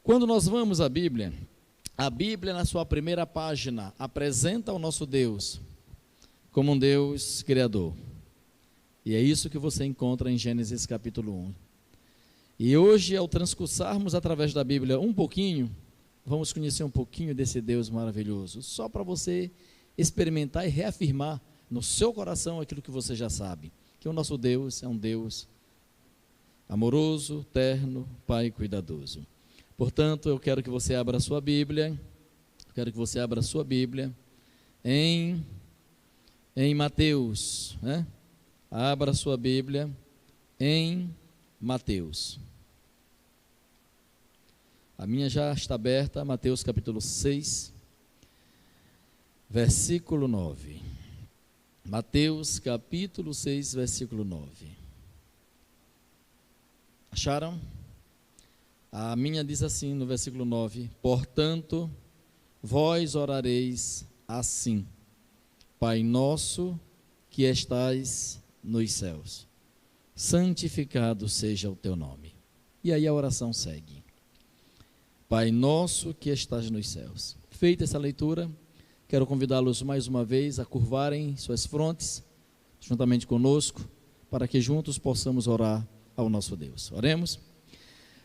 Quando nós vamos à Bíblia, a Bíblia na sua primeira página apresenta o nosso Deus como um Deus criador. E é isso que você encontra em Gênesis capítulo 1. E hoje, ao transcursarmos através da Bíblia um pouquinho, vamos conhecer um pouquinho desse Deus maravilhoso, só para você experimentar e reafirmar no seu coração aquilo que você já sabe, que o nosso Deus é um Deus amoroso, terno, Pai cuidadoso. Portanto, eu quero que você abra a sua Bíblia, em Mateus, né? Abra a sua Bíblia em Mateus. A minha já está aberta, Mateus capítulo 6, versículo 9. Mateus capítulo 6, versículo 9. Acharam? A minha diz assim no versículo 9: portanto, vós orareis assim: Pai nosso que estais nos céus, santificado seja o teu nome. E aí a oração segue: Pai nosso que estás nos céus. Feita essa leitura, quero convidá-los mais uma vez a curvarem suas frontes, juntamente conosco, para que juntos possamos orar ao nosso Deus. Oremos.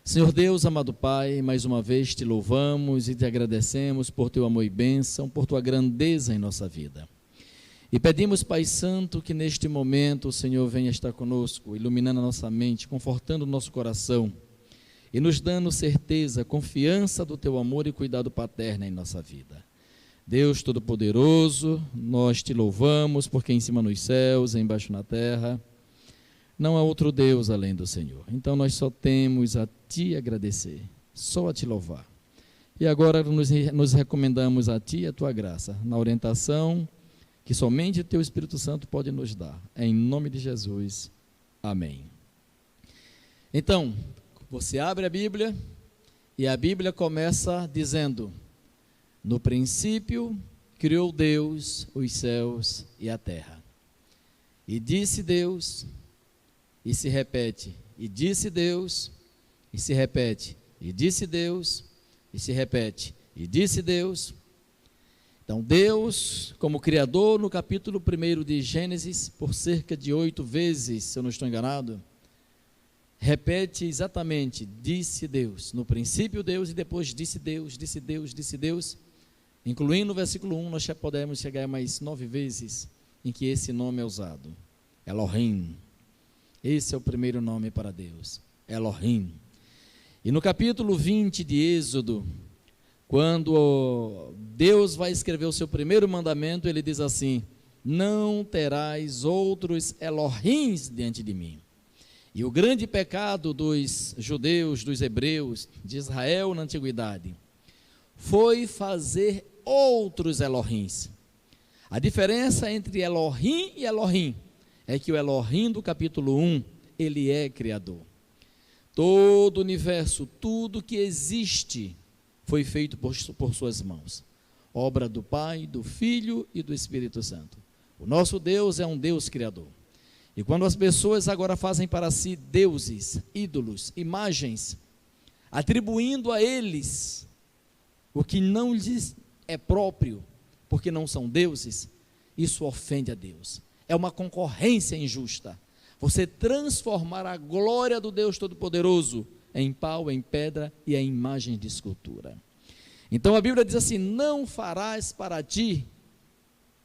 Senhor Deus, amado Pai, mais uma vez te louvamos e te agradecemos por teu amor e bênção, por tua grandeza em nossa vida. E pedimos, Pai Santo, que neste momento o Senhor venha estar conosco, iluminando a nossa mente, confortando o nosso coração e nos dando certeza, confiança do teu amor e cuidado paterno em nossa vida. Deus Todo-Poderoso, nós te louvamos, porque em cima nos céus, embaixo na terra, não há outro Deus além do Senhor. Então nós só temos a te agradecer, só a te louvar. E agora nos recomendamos a ti e a tua graça, na orientação que somente o teu Espírito Santo pode nos dar. Em nome de Jesus, amém. Então, você abre a Bíblia e a Bíblia começa dizendo: no princípio criou Deus os céus e a terra. E disse Deus, e se repete, e disse Deus, e se repete, e disse Deus, e se repete, e disse Deus. Então Deus, como Criador, no capítulo 1 de Gênesis, por cerca de 8 vezes, se eu não estou enganado, repete exatamente: disse Deus, no princípio Deus, e depois disse Deus, disse Deus, disse Deus, incluindo o versículo 1, nós já podemos chegar a mais 9 vezes em que esse nome é usado, Elohim. Esse é o primeiro nome para Deus, Elohim. E no capítulo 20 de Êxodo, quando Deus vai escrever o seu primeiro mandamento, ele diz assim: não terás outros Elohims diante de mim. E o grande pecado dos judeus, dos hebreus, de Israel na antiguidade, foi fazer outros Elohims. A diferença entre Elohim e Elohim é que o Elohim do capítulo 1, ele é criador. Todo o universo, tudo que existe, foi feito por suas mãos. Obra do Pai, do Filho e do Espírito Santo. O nosso Deus é um Deus criador. E quando as pessoas agora fazem para si deuses, ídolos, imagens, atribuindo a eles o que não lhes é próprio, porque não são deuses, isso ofende a Deus. É uma concorrência injusta. Você transformar a glória do Deus Todo-Poderoso em pau, em pedra e em imagens de escultura. Então a Bíblia diz assim: não farás para ti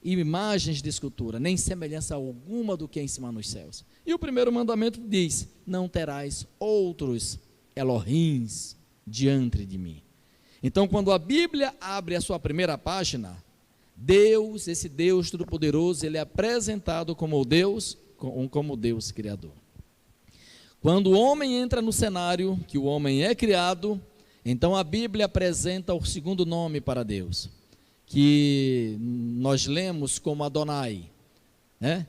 imagens de escultura, nem semelhança alguma do que é em cima nos céus. E o primeiro mandamento diz: não terás outros Elohims diante de mim. Então, quando a Bíblia abre a sua primeira página, Deus, esse Deus Todo-Poderoso, ele é apresentado como Deus Criador. Quando o homem entra no cenário, que o homem é criado, então a Bíblia apresenta o segundo nome para Deus, que nós lemos como Adonai, né?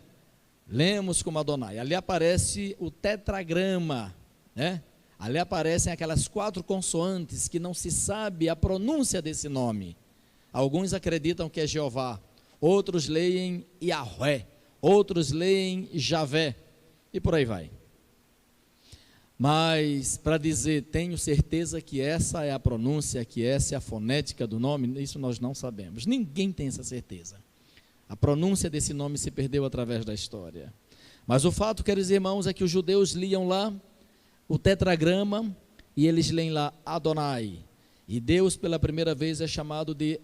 Lemos como Adonai. Ali aparece o tetragrama, né? Ali aparecem aquelas 4 consoantes que não se sabe a pronúncia desse nome. Alguns acreditam que é Jeová, outros leem Yahvé, outros leem Javé, e por aí vai. Mas para dizer, tenho certeza que essa é a pronúncia, que essa é a fonética do nome, isso nós não sabemos. Ninguém tem essa certeza. A pronúncia desse nome se perdeu através da história. Mas o fato, queridos irmãos, é que os judeus liam lá o tetragrama e eles leem lá Adonai. E Deus pela primeira vez é chamado de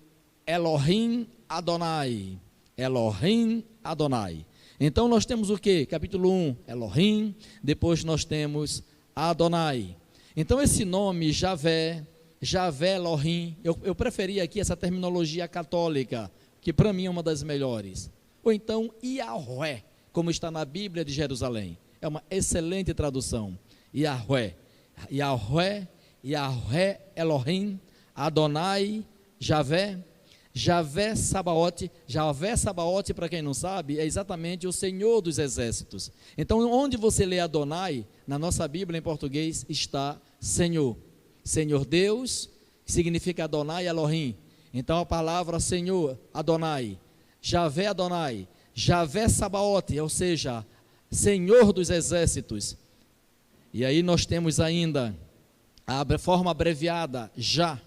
Elohim Adonai. Elohim Adonai. Então nós temos o que? Capítulo 1, Elohim, depois nós temos Adonai. Então esse nome Javé, Javé Elohim, eu preferi aqui essa terminologia católica, que para mim é uma das melhores. Ou então Yahweh, como está na Bíblia de Jerusalém. É uma excelente tradução. Yahweh, Yahweh, Yahweh Elohim, Adonai, Javé, Javé Sabaote. Javé Sabaote, para quem não sabe, é exatamente o Senhor dos Exércitos. Então, onde você lê Adonai, na nossa Bíblia em português, está Senhor. Senhor Deus, significa Adonai Elohim. Então, a palavra Senhor, Adonai, Javé Adonai, Javé Sabaote, ou seja, Senhor dos Exércitos. E aí nós temos ainda a forma abreviada, Já.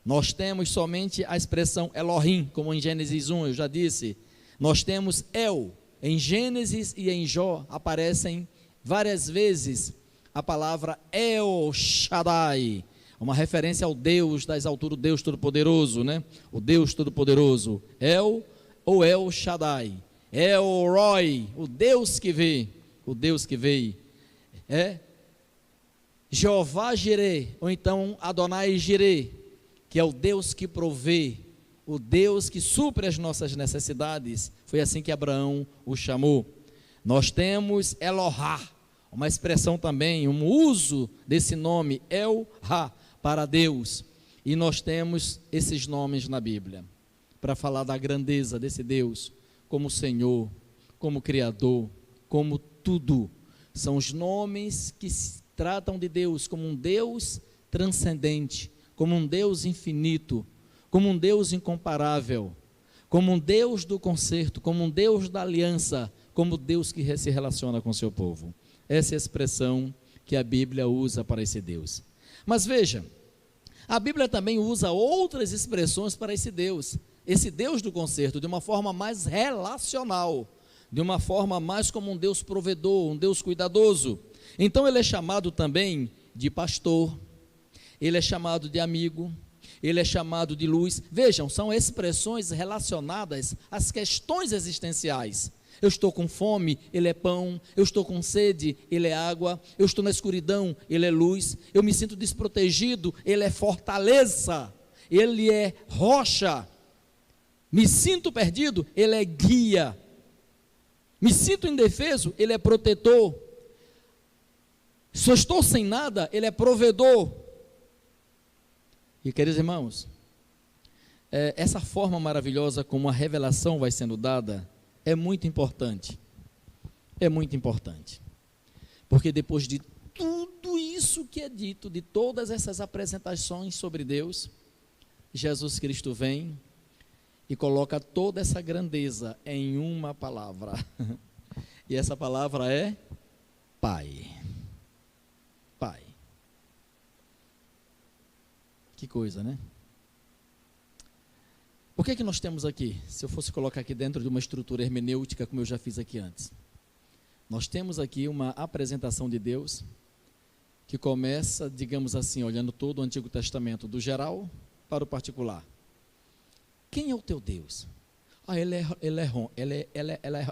Nós temos somente a expressão Elohim, como em Gênesis 1, eu já disse. Nós temos El. Em Gênesis e em Jó aparecem várias vezes a palavra El Shaddai, uma referência ao Deus das alturas, o Deus Todo-Poderoso, né? O Deus Todo-Poderoso. El ou El Shaddai. El Roi, o Deus que vê, o Deus que vê. Jeová Jireh, ou então Adonai Jireh, que é o Deus que provê, o Deus que supre as nossas necessidades. Foi assim que Abraão o chamou. Nós temos Elohá, uma expressão também, um uso desse nome, El-Ha, para Deus. E nós temos esses nomes na Bíblia, para falar da grandeza desse Deus, como Senhor, como Criador, como tudo. São os nomes que tratam de Deus como um Deus transcendente, como um Deus infinito, como um Deus incomparável, como um Deus do concerto, como um Deus da aliança, como Deus que se relaciona com o seu povo. Essa é a expressão que a Bíblia usa para esse Deus. Mas veja, a Bíblia também usa outras expressões para esse Deus do concerto, de uma forma mais relacional, de uma forma mais como um Deus provedor, um Deus cuidadoso. Então ele é chamado também de pastor, ele é chamado de amigo, ele é chamado de luz. Vejam, são expressões relacionadas às questões existenciais. Eu estou com fome, ele é pão. Eu estou com sede, ele é água. Eu estou na escuridão, ele é luz. Eu me sinto desprotegido, ele é fortaleza. Ele é rocha. Me sinto perdido, ele é guia. Me sinto indefeso, ele é protetor. Se eu estou sem nada, ele é provedor. E queridos irmãos, essa forma maravilhosa como a revelação vai sendo dada é muito importante. É muito importante. Porque depois de tudo isso que é dito, de todas essas apresentações sobre Deus, Jesus Cristo vem e coloca toda essa grandeza em uma palavra. E essa palavra é Pai. Pai. Que coisa, né? O que é que nós temos aqui? Se eu fosse colocar aqui dentro de uma estrutura hermenêutica, como eu já fiz aqui antes. Nós temos aqui uma apresentação de Deus que começa, digamos assim, olhando todo o Antigo Testamento, do geral para o particular. Quem é o teu Deus? Ele é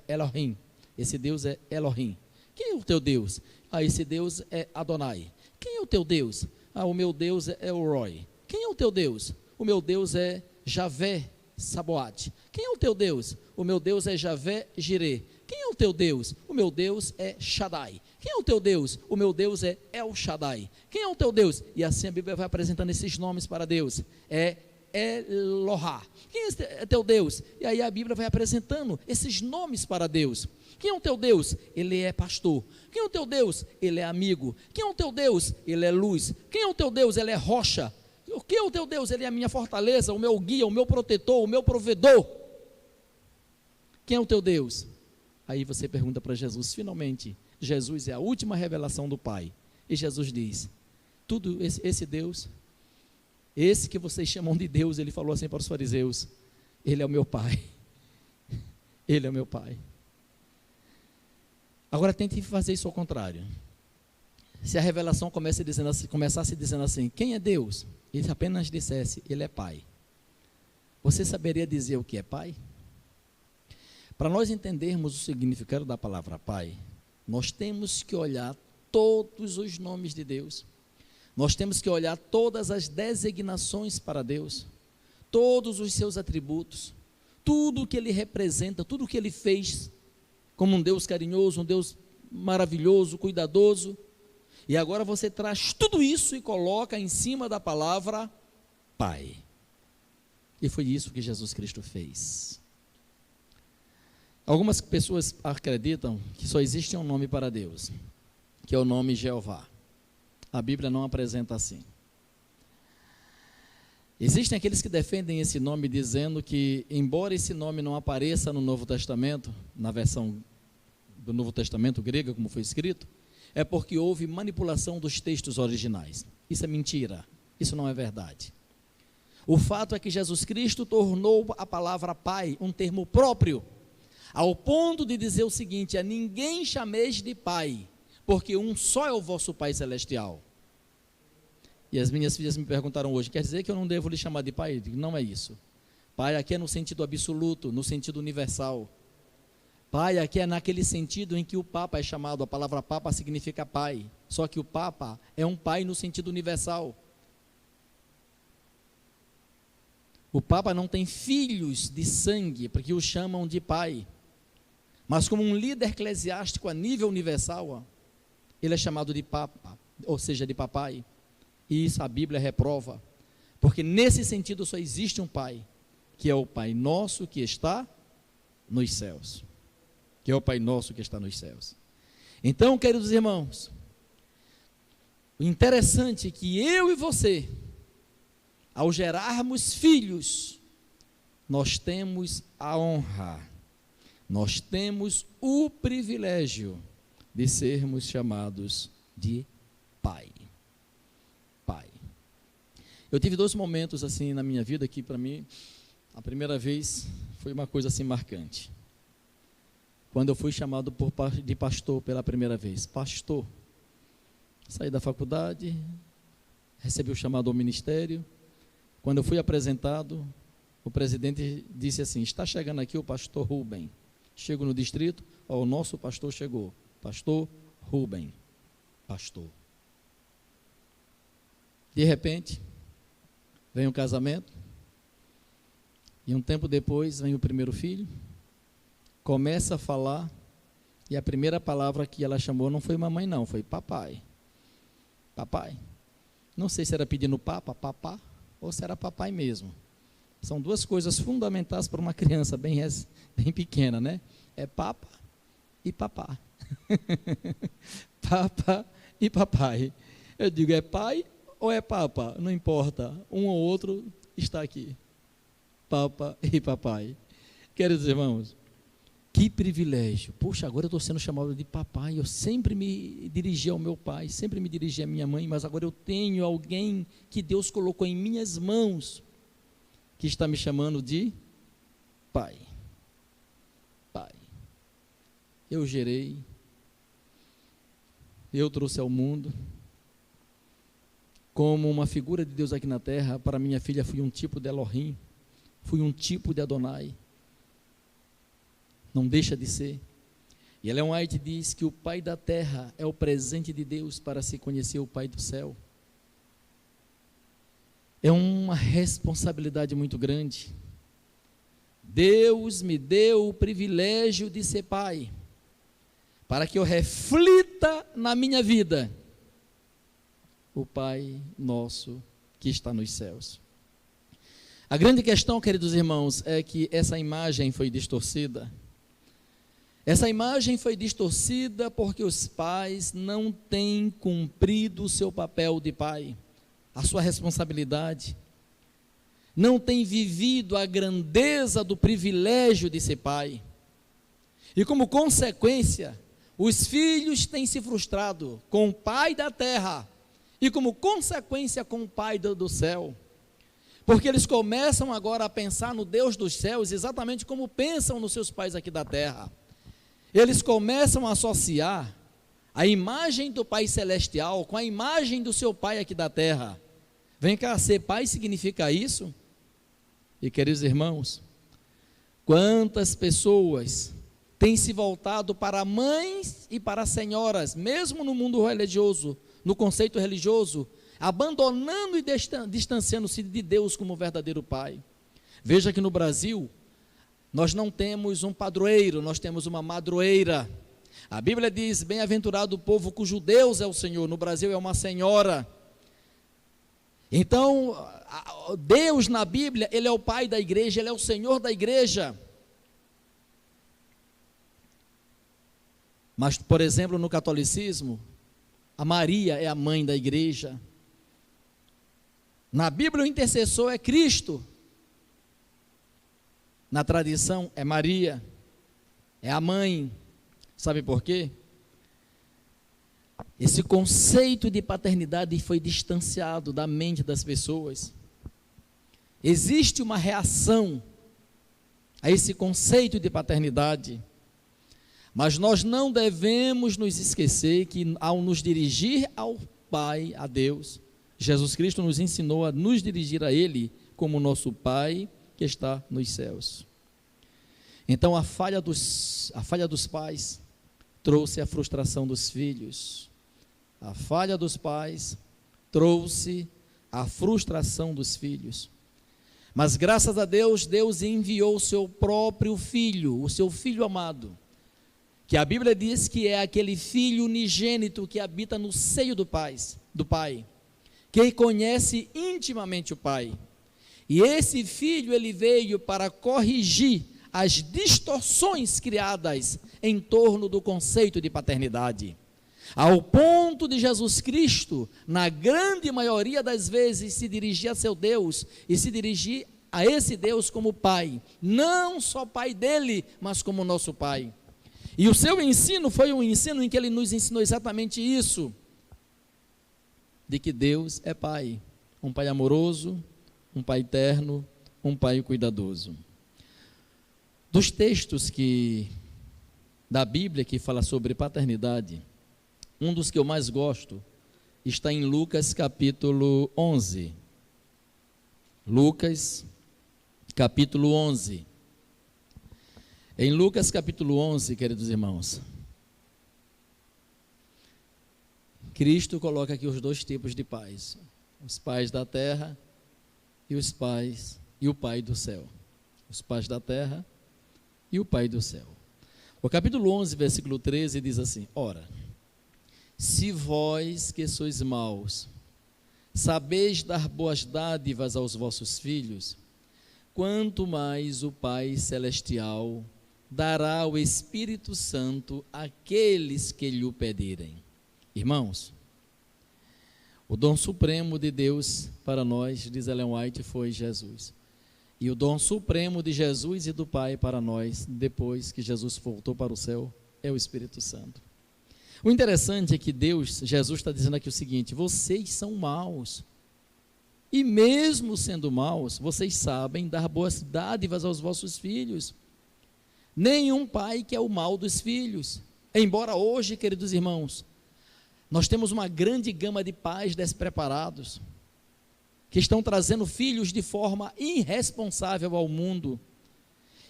Elohim. Esse Deus é Elohim. Quem é o teu Deus? Esse Deus é Adonai. Quem é o teu Deus? O meu Deus é El Roi. Quem é o teu Deus? O meu Deus é Javé Sabaote. Quem é o teu Deus? O meu Deus é Javé Jireh. Quem é o teu Deus? O meu Deus é Shaddai. Quem é o teu Deus? O meu Deus é El Shaddai. Quem é o teu Deus? E assim a Bíblia vai apresentando esses nomes para Deus. É Elohá. Quem é teu Deus? E aí a Bíblia vai apresentando esses nomes para Deus. Quem é o teu Deus? Ele é pastor. Quem é o teu Deus? Ele é amigo. Quem é o teu Deus? Ele é luz. Quem é o teu Deus? Ele é rocha. Quem é o teu Deus? Ele é a minha fortaleza, o meu guia, o meu protetor, o meu provedor. Quem é o teu Deus? Aí você pergunta para Jesus, finalmente, Jesus é a última revelação do Pai. E Jesus diz, tudo esse Deus, esse que vocês chamam de Deus, ele falou assim para os fariseus, ele é o meu Pai, ele é o meu Pai. Agora tente fazer isso ao contrário. Se a revelação começasse dizendo assim, quem é Deus? Ele apenas dissesse, ele é Pai. Você saberia dizer o que é Pai? Para nós entendermos o significado da palavra Pai, nós temos que olhar todos os nomes de Deus. Nós temos que olhar todas as designações para Deus, todos os seus atributos, tudo o que Ele representa, tudo o que Ele fez, como um Deus carinhoso, um Deus maravilhoso, cuidadoso. E agora você traz tudo isso e coloca em cima da palavra Pai. E foi isso que Jesus Cristo fez. Algumas pessoas acreditam que só existe um nome para Deus, que é o nome Jeová. A Bíblia não apresenta assim. Existem aqueles que defendem esse nome dizendo que, embora esse nome não apareça no Novo Testamento, na versão do Novo Testamento grega, como foi escrito, é porque houve manipulação dos textos originais. Isso é mentira, isso não é verdade. O fato é que Jesus Cristo tornou a palavra Pai um termo próprio, ao ponto de dizer o seguinte, a ninguém chameis de Pai, porque um só é o vosso Pai Celestial. E as minhas filhas me perguntaram hoje, quer dizer que eu não devo lhe chamar de Pai? Eu digo, não é isso. Pai aqui é no sentido absoluto, no sentido universal. Pai aqui é naquele sentido em que o Papa é chamado, a palavra Papa significa Pai, só que o Papa é um Pai no sentido universal. O Papa não tem filhos de sangue, porque o chamam de Pai, mas como um líder eclesiástico a nível universal, ele é chamado de Papa, ou seja, de Papai, e isso a Bíblia reprova, porque nesse sentido só existe um Pai, que é o Pai nosso que está nos céus, que é o Pai nosso que está nos céus. Então, queridos irmãos, o interessante é que eu e você, ao gerarmos filhos, nós temos a honra, nós temos o privilégio de sermos chamados de Pai. Pai. Eu tive 2 momentos assim na minha vida que para mim, a primeira vez foi uma coisa assim marcante. Quando eu fui chamado de pastor pela primeira vez. Pastor. Saí da faculdade, recebi o chamado ao ministério. Quando eu fui apresentado, o presidente disse assim, está chegando aqui o pastor Rubem. Chego no distrito, o nosso pastor chegou. Pastor Rubem. Pastor. De repente, vem o casamento, e um tempo depois vem o primeiro filho, começa a falar, e a primeira palavra que ela chamou não foi mamãe não, foi papai. Papai. Não sei se era pedindo papá, ou se era papai mesmo. São 2 coisas fundamentais para uma criança bem pequena, né? É papa e papá. Papa e papai. Eu digo, é pai ou é papa? Não importa, um ou outro está aqui. Papa e papai. Queridos irmãos, que privilégio. Puxa, agora eu estou sendo chamado de papai. Eu sempre me dirigi ao meu pai, sempre me dirigi à minha mãe, mas agora eu tenho alguém que Deus colocou em minhas mãos, que está me chamando de pai. Pai. Eu gerei, eu trouxe ao mundo, como uma figura de Deus aqui na terra. Para minha filha fui um tipo de Elohim, fui um tipo de Adonai. Não deixa de ser. E Ellen White diz que o Pai da terra é o presente de Deus para se conhecer o Pai do céu. É uma responsabilidade muito grande. Deus me deu o privilégio de ser pai, para que eu reflita na minha vida o Pai nosso que está nos céus. A grande questão, queridos irmãos, é que essa imagem foi distorcida. Essa imagem foi distorcida porque os pais não têm cumprido o seu papel de pai, a sua responsabilidade, não têm vivido a grandeza do privilégio de ser pai, e como consequência, os filhos têm se frustrado com o Pai da terra e, como consequência, com o Pai do céu. Porque eles começam agora a pensar no Deus dos céus exatamente como pensam nos seus pais aqui da terra. Eles começam a associar a imagem do Pai celestial com a imagem do seu Pai aqui da terra. Vem cá, ser pai significa isso? E queridos irmãos, quantas pessoas têm se voltado para mães e para senhoras, mesmo no mundo religioso, no conceito religioso, abandonando e distanciando-se de Deus como verdadeiro Pai. Veja que no Brasil, nós não temos um padroeiro, nós temos uma madroeira. A Bíblia diz, bem-aventurado o povo cujo Deus é o Senhor. No Brasil é uma senhora. Então, Deus na Bíblia, Ele é o Pai da igreja, Ele é o Senhor da igreja. Mas, por exemplo, no catolicismo, a Maria é a mãe da igreja. Na Bíblia, o intercessor é Cristo. Na tradição, é Maria, é a mãe. Sabe por quê? Esse conceito de paternidade foi distanciado da mente das pessoas. Existe uma reação a esse conceito de paternidade. Mas nós não devemos nos esquecer que, ao nos dirigir ao Pai, a Deus, Jesus Cristo nos ensinou a nos dirigir a Ele como nosso Pai que está nos céus. Então, a falha dos pais trouxe a frustração dos filhos. A falha dos pais trouxe a frustração dos filhos. Mas, graças a Deus, Deus enviou o seu próprio Filho, o seu Filho amado, que a Bíblia diz que é aquele Filho unigênito que habita no seio do Pai, que conhece intimamente o Pai. E esse Filho, ele veio para corrigir as distorções criadas em torno do conceito de paternidade, ao ponto de Jesus Cristo, na grande maioria das vezes, se dirigir a seu Deus e se dirigir a esse Deus como Pai, não só Pai dele, mas como nosso Pai. E o seu ensino foi um ensino em que ele nos ensinou exatamente isso, de que Deus é Pai, um Pai amoroso, um Pai eterno, um Pai cuidadoso. Dos textos da Bíblia que fala sobre paternidade, um dos que eu mais gosto está em Lucas capítulo 11. Lucas capítulo 11. Em Lucas capítulo 11, queridos irmãos, Cristo coloca aqui os dois tipos de pais, os pais da terra e o Pai do céu. Os pais da terra e o Pai do céu. O capítulo 11, versículo 13 diz assim: Ora, se vós que sois maus, sabeis dar boas dádivas aos vossos filhos, quanto mais o Pai celestial dará o Espírito Santo àqueles que lhe o pedirem. Irmãos, o dom supremo de Deus para nós, diz Ellen White, foi Jesus. E o dom supremo de Jesus e do Pai para nós, depois que Jesus voltou para o céu, é o Espírito Santo. O interessante é que Jesus está dizendo aqui o seguinte: vocês são maus, e mesmo sendo maus, vocês sabem dar boas dádivas aos vossos filhos. Nenhum pai quer o mal dos filhos. Embora hoje, queridos irmãos, nós temos uma grande gama de pais despreparados, que estão trazendo filhos de forma irresponsável ao mundo.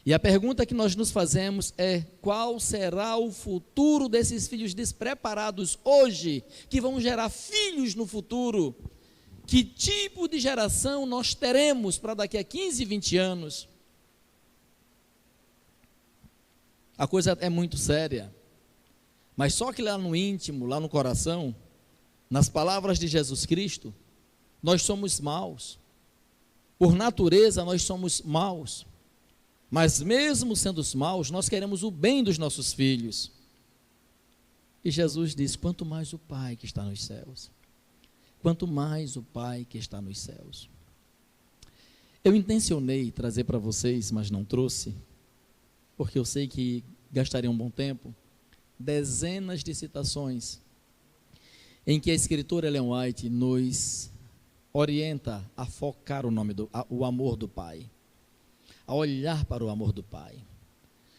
E a pergunta que nós nos fazemos é: qual será o futuro desses filhos despreparados hoje, que vão gerar filhos no futuro? Que tipo de geração nós teremos para daqui a 15, 20 anos? A coisa é muito séria. Mas só que lá no íntimo, lá no coração, nas palavras de Jesus Cristo, nós somos maus. Por natureza, nós somos maus. Mas mesmo sendo os maus, nós queremos o bem dos nossos filhos. E Jesus diz: quanto mais o Pai que está nos céus. Quanto mais o Pai que está nos céus. Eu intencionei trazer para vocês, mas não trouxe, porque eu sei que gastaria um bom tempo, dezenas de citações em que a escritora Ellen White nos orienta a focar o amor do Pai, a olhar para o amor do Pai.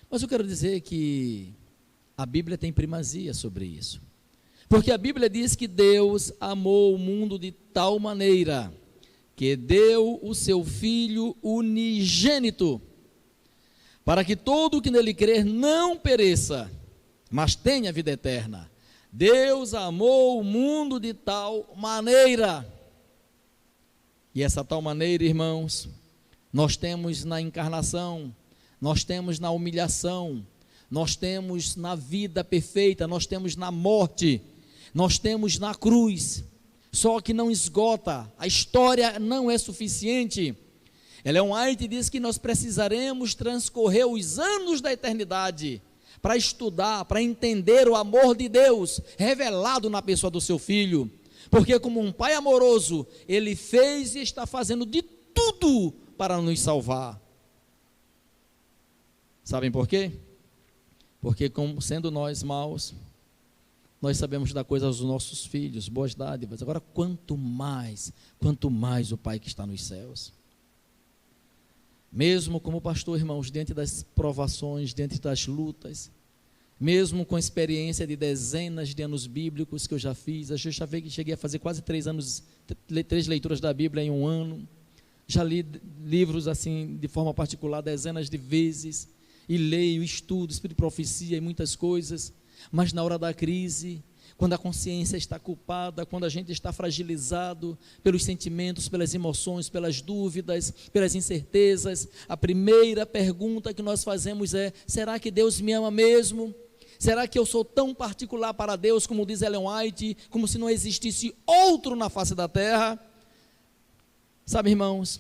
Mas eu quero dizer que a Bíblia tem primazia sobre isso, porque a Bíblia diz que Deus amou o mundo de tal maneira que deu o seu Filho unigênito, para que todo o que nele crer não pereça, mas tenha vida eterna. Deus amou o mundo de tal maneira, e essa tal maneira, irmãos, nós temos na encarnação, nós temos na humilhação, nós temos na vida perfeita, nós temos na morte, nós temos na cruz. Só que não esgota, a história não é suficiente. Ellen White diz que nós precisaremos transcorrer os anos da eternidade para estudar, para entender o amor de Deus revelado na pessoa do seu Filho, porque como um Pai amoroso, Ele fez e está fazendo de tudo para nos salvar. Sabem por quê? Porque como sendo nós maus, nós sabemos dar coisas aos nossos filhos, boas dádivas. Agora, quanto mais o Pai que está nos céus. Mesmo como pastor, irmãos, diante das provações, diante das lutas, mesmo com a experiência de dezenas de anos bíblicos que eu já fiz, eu já cheguei a fazer quase 3 leituras da Bíblia em um ano, já li livros assim, de forma particular, dezenas de vezes, e leio, estudo, espírito de profecia e muitas coisas, mas na hora da crise, quando a consciência está culpada, quando a gente está fragilizado pelos sentimentos, pelas emoções, pelas dúvidas, pelas incertezas, a primeira pergunta que nós fazemos é: será que Deus me ama mesmo? Será que eu sou tão particular para Deus, como diz Ellen White, como se não existisse outro na face da terra? Sabe, irmãos,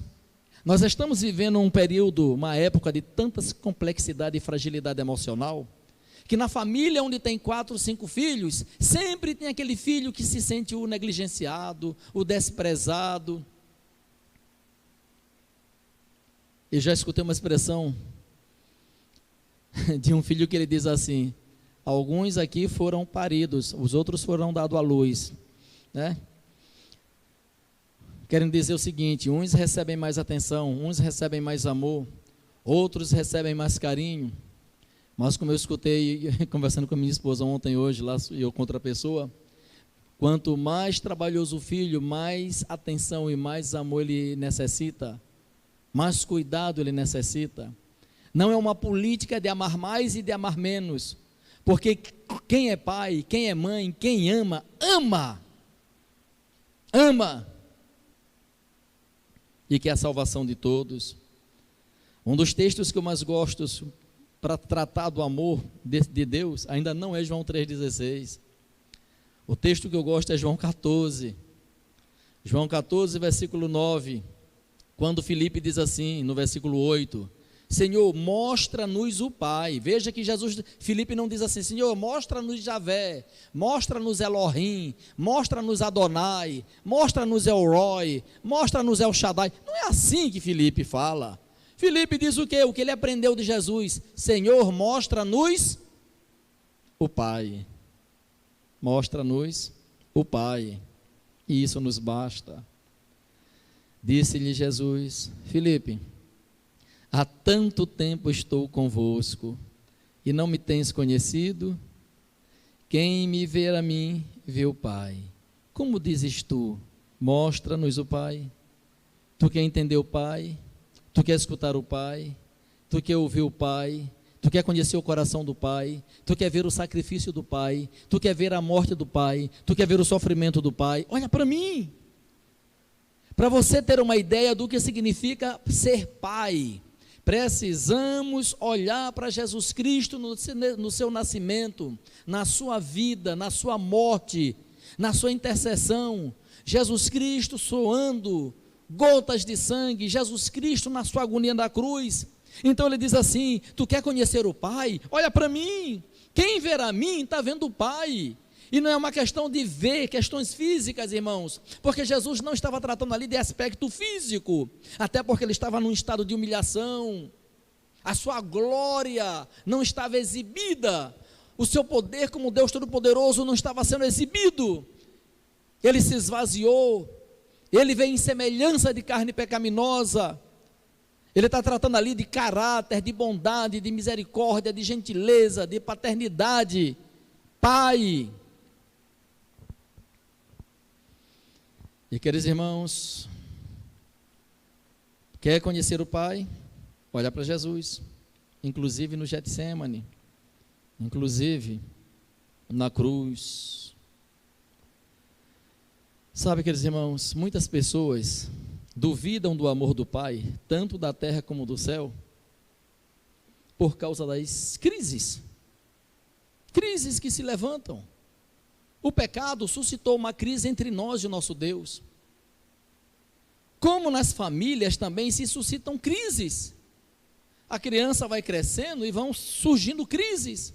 nós estamos vivendo um período, uma época de tanta complexidade e fragilidade emocional, que na família onde tem 4, 5 filhos, sempre tem aquele filho que se sente o negligenciado, o desprezado. Eu já escutei uma expressão de um filho que ele diz assim: alguns aqui foram paridos, os outros foram dados à luz, né? Querem dizer o seguinte: uns recebem mais atenção, uns recebem mais amor, outros recebem mais carinho. Mas como eu escutei, conversando com a minha esposa ontem, hoje, lá eu com outra pessoa, quanto mais trabalhoso o filho, mais atenção e mais amor ele necessita, mais cuidado ele necessita. Não é uma política de amar mais e de amar menos, porque quem é pai, quem é mãe, quem ama, ama. E que é a salvação de todos. Um dos textos que eu mais gosto para tratar do amor de Deus, ainda não é João 3,16. O texto que eu gosto é João 14. João 14, versículo 9. Quando Filipe diz assim, no versículo 8: Senhor, mostra-nos o Pai. Veja que Filipe não diz assim: Senhor, mostra-nos Javé, mostra-nos Elohim, mostra-nos Adonai, mostra-nos El Roi, mostra-nos El Shaddai. Não é assim que Filipe fala. Filipe diz o quê? O que ele aprendeu de Jesus: Senhor, mostra-nos o Pai. Mostra-nos o Pai. E isso nos basta. Disse-lhe Jesus: Filipe, há tanto tempo estou convosco, e não me tens conhecido? Quem me vê a mim, vê o Pai. Como dizes tu: mostra-nos o Pai? Tu quer entender o Pai? Tu quer escutar o Pai? Tu quer ouvir o Pai? Tu quer conhecer o coração do Pai? Tu quer ver o sacrifício do Pai? Tu quer ver a morte do Pai? Tu quer ver o sofrimento do Pai? Olha para mim, para você ter uma ideia do que significa ser pai. Precisamos olhar para Jesus Cristo no seu nascimento, na sua vida, na sua morte, na sua intercessão. Jesus Cristo suando gotas de sangue, Jesus Cristo na sua agonia da cruz. Então ele diz assim: tu quer conhecer o Pai? Olha para mim. Quem ver a mim está vendo o Pai. E não é uma questão de ver questões físicas, irmãos, porque Jesus não estava tratando ali de aspecto físico, até porque ele estava num estado de humilhação, a sua glória não estava exibida, o seu poder como Deus Todo-Poderoso não estava sendo exibido. Ele se esvaziou, ele veio em semelhança de carne pecaminosa. Ele está tratando ali de caráter, de bondade, de misericórdia, de gentileza, de paternidade. Pai. E queridos irmãos, quer conhecer o Pai? Olha para Jesus, inclusive no Getsêmani, inclusive na cruz. Sabe, queridos irmãos, muitas pessoas duvidam do amor do Pai, tanto da terra como do céu, por causa das crises que se levantam. O pecado suscitou uma crise entre nós e o nosso Deus. Como nas famílias também se suscitam crises. A criança vai crescendo e vão surgindo crises.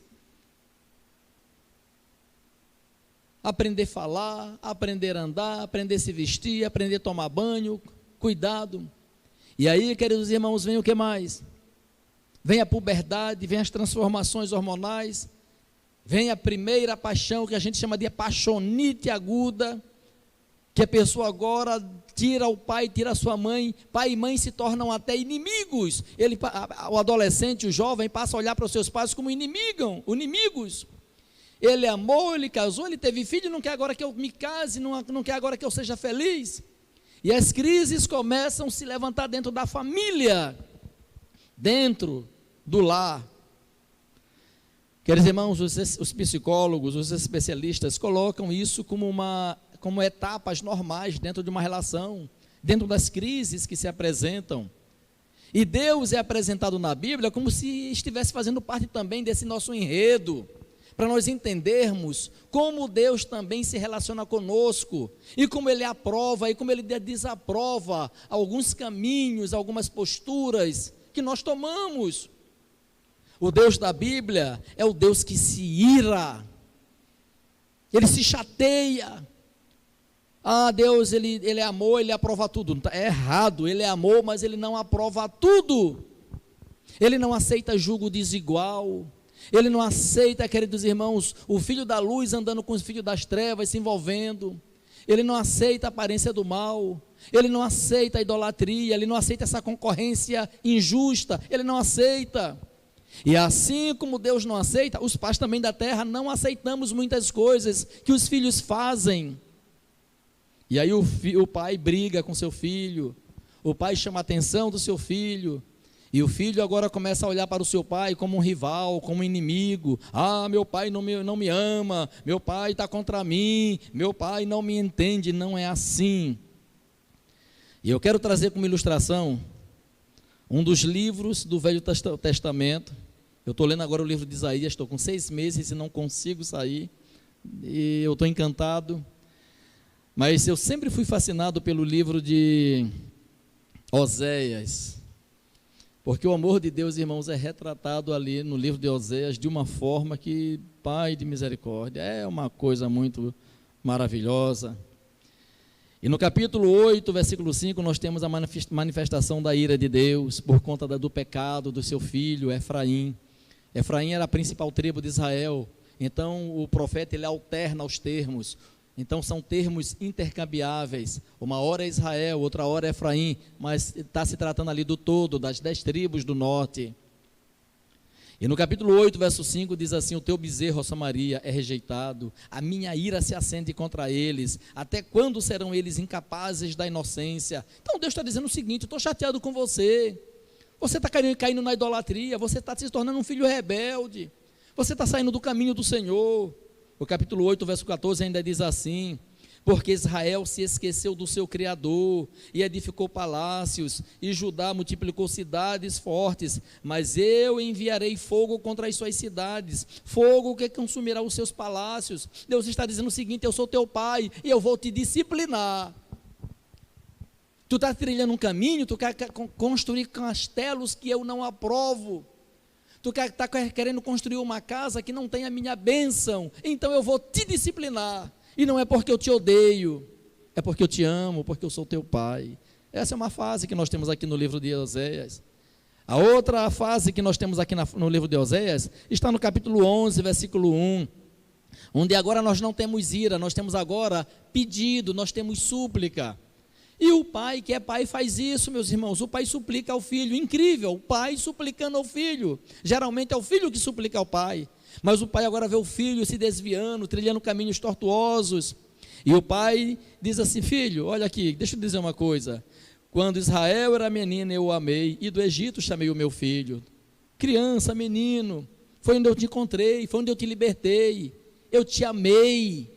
Aprender a falar, aprender a andar, aprender a se vestir, aprender a tomar banho, cuidado. E aí, queridos irmãos, vem o que mais? Vem a puberdade, vem as transformações hormonais, vem a primeira paixão, que a gente chama de apaixonite aguda, que a pessoa agora tira o pai, tira a sua mãe, pai e mãe se tornam até inimigos. O adolescente, o jovem, passa a olhar para os seus pais como inimigos. Ele amou, ele casou, ele teve filho, não quer agora que eu me case, não quer agora que eu seja feliz. E as crises começam a se levantar dentro da família, dentro do lar. Queridos irmãos, os psicólogos, os especialistas colocam isso como etapas normais dentro de uma relação, dentro das crises que se apresentam. E Deus é apresentado na Bíblia como se estivesse fazendo parte também desse nosso enredo, para nós entendermos como Deus também se relaciona conosco, e como Ele aprova e como Ele desaprova alguns caminhos, algumas posturas que nós tomamos. O Deus da Bíblia é o Deus que se ira, Ele se chateia. Deus, Ele é amor, Ele aprova tudo. É errado, Ele é amor, mas Ele não aprova tudo. Ele não aceita julgo desigual. Ele não aceita, queridos irmãos, o filho da luz andando com o filho das trevas, se envolvendo. Ele não aceita a aparência do mal. Ele não aceita a idolatria. Ele não aceita essa concorrência injusta. Ele não aceita. E assim como Deus não aceita, os pais também da terra não aceitamos muitas coisas que os filhos fazem. E aí o pai briga com seu filho. O pai chama a atenção do seu filho. E o filho agora começa a olhar para o seu pai como um rival, como um inimigo. Meu pai não me ama, meu pai está contra mim, meu pai não me entende. Não é assim. E eu quero trazer como ilustração um dos livros do Velho Testamento. Eu estou lendo agora o livro de Isaías, estou com 6 meses e não consigo sair. E eu estou encantado. Mas eu sempre fui fascinado pelo livro de Oséias. Porque o amor de Deus, irmãos, é retratado ali no livro de Oséias de uma forma que, Pai de misericórdia, é uma coisa muito maravilhosa. E no capítulo 8, versículo 5, nós temos a manifestação da ira de Deus por conta do pecado do seu filho, Efraim. Efraim era a principal tribo de Israel. Então, o profeta, ele alterna os termos. Então são termos intercambiáveis, uma hora é Israel, outra hora é Efraim, mas está se tratando ali do todo, das 10 tribos do norte. E no capítulo 8, verso 5, diz assim: o teu bezerro, ó Samaria, é rejeitado, a minha ira se acende contra eles, até quando serão eles incapazes da inocência? Então Deus está dizendo o seguinte: estou chateado com você está caindo na idolatria, você está se tornando um filho rebelde, você está saindo do caminho do Senhor. O capítulo 8, verso 14 ainda diz assim: porque Israel se esqueceu do seu Criador e edificou palácios, e Judá multiplicou cidades fortes, mas eu enviarei fogo contra as suas cidades, fogo que consumirá os seus palácios. Deus está dizendo o seguinte: eu sou teu pai e eu vou te disciplinar. Tu está trilhando um caminho, tu quer construir castelos que eu não aprovo. Tu está querendo construir uma casa que não tem a minha bênção, então eu vou te disciplinar. E não é porque eu te odeio, é porque eu te amo, porque eu sou teu pai. Essa é uma fase que nós temos aqui no livro de Oséias. A outra fase que nós temos aqui no livro de Oséias está no capítulo 11, versículo 1, onde agora nós não temos ira, nós temos agora pedido, nós temos súplica. E o pai, que é pai, faz isso, meus irmãos. O pai suplica ao filho, incrível, o pai suplicando ao filho. Geralmente é o filho que suplica ao pai, mas o pai agora vê o filho se desviando, trilhando caminhos tortuosos. E o pai diz assim: filho, olha aqui, deixa eu dizer uma coisa. Quando Israel era menino, eu o amei, e do Egito chamei o meu filho. Criança, menino, foi onde eu te encontrei, foi onde eu te libertei, eu te amei.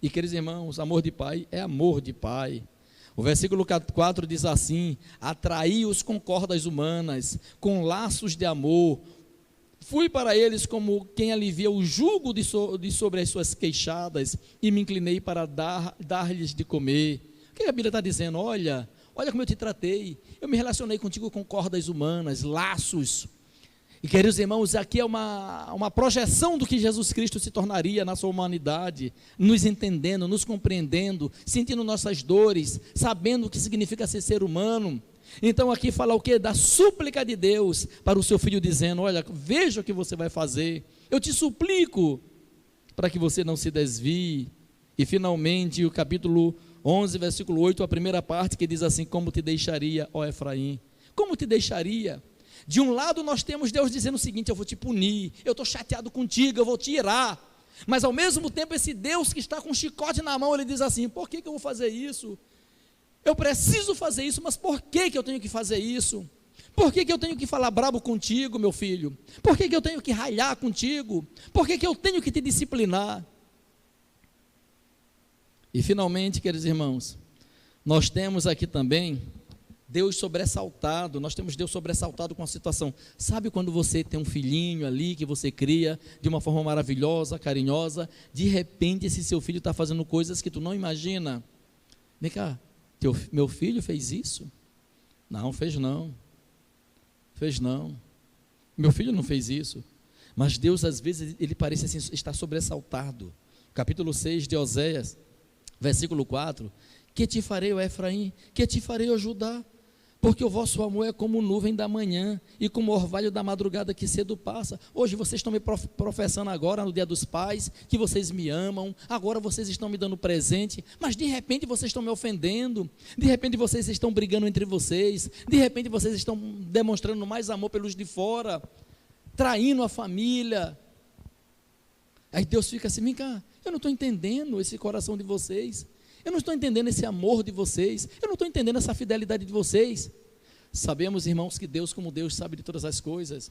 E, queridos irmãos, amor de pai é amor de pai. O versículo 4 diz assim: atraí-os com cordas humanas, com laços de amor, fui para eles como quem alivia o jugo de sobre as suas queixadas, e me inclinei para dar-lhes de comer. O que a Bíblia está dizendo? Olha como eu te tratei, eu me relacionei contigo com cordas humanas, laços. E, queridos irmãos, aqui é uma projeção do que Jesus Cristo se tornaria na sua humanidade, nos entendendo, nos compreendendo, sentindo nossas dores, sabendo o que significa ser humano. Então aqui fala o que? Da súplica de Deus para o seu filho, dizendo: olha, veja o que você vai fazer, eu te suplico para que você não se desvie. E finalmente o capítulo 11, versículo 8, a primeira parte, que diz assim: como te deixaria, ó Efraim? Como te deixaria? De um lado nós temos Deus dizendo o seguinte: eu vou te punir, eu estou chateado contigo, eu vou te irar. Mas ao mesmo tempo esse Deus que está com um chicote na mão, ele diz assim: por que eu vou fazer isso? Eu preciso fazer isso, mas por que eu tenho que fazer isso? Por que eu tenho que falar brabo contigo, meu filho? Por que eu tenho que ralhar contigo? Por que eu tenho que te disciplinar? E finalmente, queridos irmãos, nós temos aqui também Deus sobressaltado. Nós temos Deus sobressaltado com a situação. Sabe quando você tem um filhinho ali que você cria de uma forma maravilhosa, carinhosa, de repente esse seu filho está fazendo coisas que tu não imagina? Vem cá, meu filho fez isso? Não, fez não. Fez não. Meu filho não fez isso. Mas Deus, às vezes, ele parece assim, estar sobressaltado. Capítulo 6 de Oséias, versículo 4: que te farei, ó Efraim? Que te farei, ó Judá? Porque o vosso amor é como nuvem da manhã e como orvalho da madrugada que cedo passa. Hoje vocês estão me professando agora, no dia dos pais, que vocês me amam. Agora vocês estão me dando presente, mas de repente vocês estão me ofendendo. De repente vocês estão brigando entre vocês. De repente vocês estão demonstrando mais amor pelos de fora, traindo a família. Aí Deus fica assim: vem cá, eu não estou entendendo esse coração de vocês. Eu não estou entendendo esse amor de vocês, eu não estou entendendo essa fidelidade de vocês. Sabemos, irmãos, que Deus, como Deus, sabe de todas as coisas,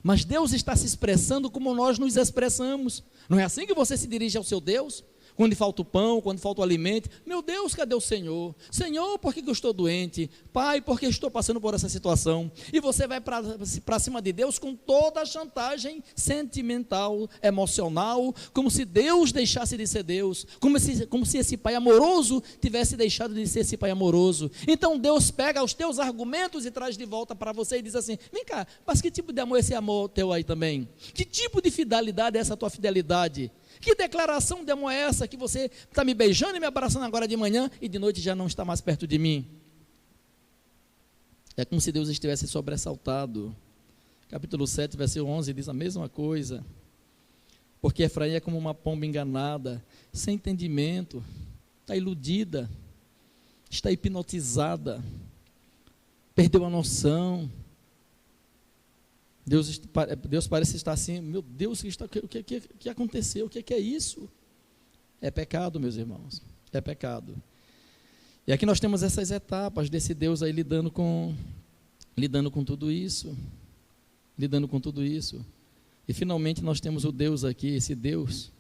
mas Deus está se expressando como nós nos expressamos. Não é assim que você se dirige ao seu Deus? Quando falta o pão, quando falta o alimento: meu Deus, cadê o Senhor? Senhor, por que eu estou doente? Pai, por que eu estou passando por essa situação? E você vai para cima de Deus com toda a chantagem sentimental, emocional, como se Deus deixasse de ser Deus, como se esse pai amoroso tivesse deixado de ser esse pai amoroso. Então Deus pega os teus argumentos e traz de volta para você e diz assim: vem cá, mas que tipo de amor é esse amor teu aí também? Que tipo de fidelidade é essa tua fidelidade? Que declaração de amor é essa que você está me beijando e me abraçando agora de manhã e de noite já não está mais perto de mim? É como se Deus estivesse sobressaltado. Capítulo 7, versículo 11 diz a mesma coisa. Porque Efraim é como uma pomba enganada, sem entendimento, está iludida, está hipnotizada, perdeu a noção. Deus parece estar assim: meu Deus, o que aconteceu? O que é isso? É pecado, meus irmãos, é pecado. E aqui nós temos essas etapas desse Deus aí lidando com tudo isso, e finalmente nós temos o Deus aqui, esse Deus,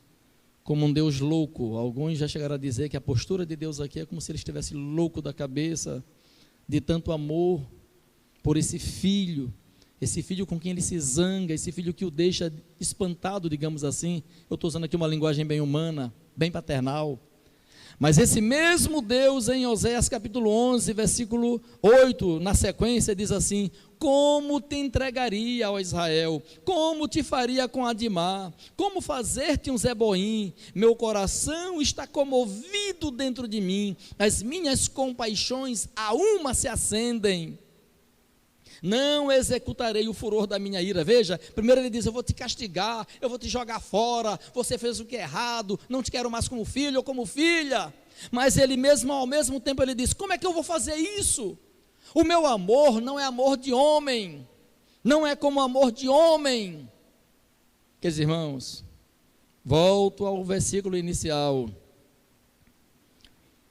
como um Deus louco. Alguns já chegaram a dizer que a postura de Deus aqui é como se ele estivesse louco da cabeça, de tanto amor por esse filho com quem ele se zanga, esse filho que o deixa espantado, digamos assim. Eu estou usando aqui uma linguagem bem humana, bem paternal. Mas esse mesmo Deus, em Oséias capítulo 11, versículo 8, na sequência, diz assim: como te entregaria, ó Israel? Como te faria com Adimá? Como fazer-te um Zeboim? Meu coração está comovido dentro de mim, as minhas compaixões a uma se acendem. não executarei o furor da minha ira. Veja, primeiro ele diz, eu vou te castigar, eu vou te jogar fora, você fez o que é errado, não te quero mais como filho ou como filha. Mas ele mesmo, ao mesmo tempo, ele diz, como é que eu vou fazer isso? O meu amor não é amor de homem, não é como amor de homem. Queridos irmãos, volto ao versículo inicial.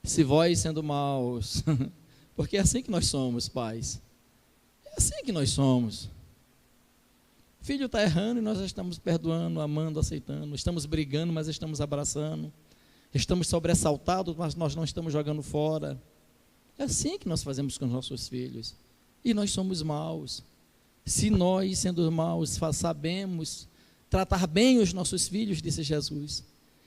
Se vós sendo maus, porque é assim que nós somos, pais. É assim que nós somos. O filho está errando e nós estamos perdoando, amando, aceitando. Estamos brigando, mas estamos abraçando. Estamos sobressaltados, mas nós não estamos jogando fora. É assim que nós fazemos com os nossos filhos. E nós somos maus. Se nós, sendo maus, sabemos tratar bem os nossos filhos, disse Jesus,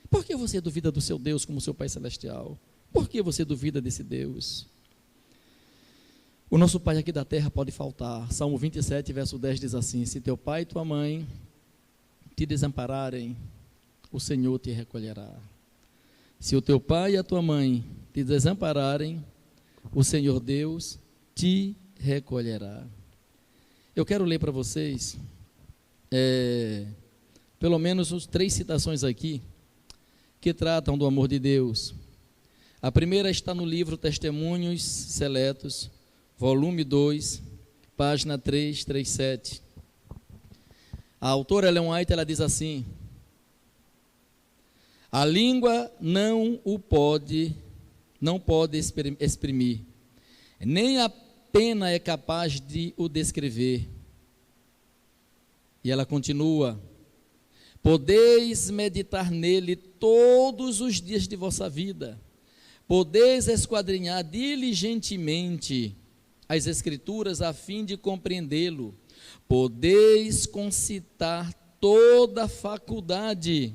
por que você duvida do seu Deus como seu Pai Celestial? Por que você duvida desse Deus? O nosso Pai aqui da terra pode faltar. Salmo 27, verso 10 diz assim, se teu pai e tua mãe te desampararem, o Senhor te recolherá. Se o teu pai e a tua mãe te desampararem, o Senhor Deus te recolherá. Eu quero ler para vocês, pelo menos 3 citações aqui, que tratam do amor de Deus. A primeira está no livro Testemunhos Seletos, volume 2, página 337. A autora Ellen White, ela diz assim, a língua não pode exprimir, nem a pena é capaz de o descrever. E ela continua, podeis meditar nele todos os dias de vossa vida, podeis esquadrinhar diligentemente as Escrituras a fim de compreendê-lo, podeis concitar toda a faculdade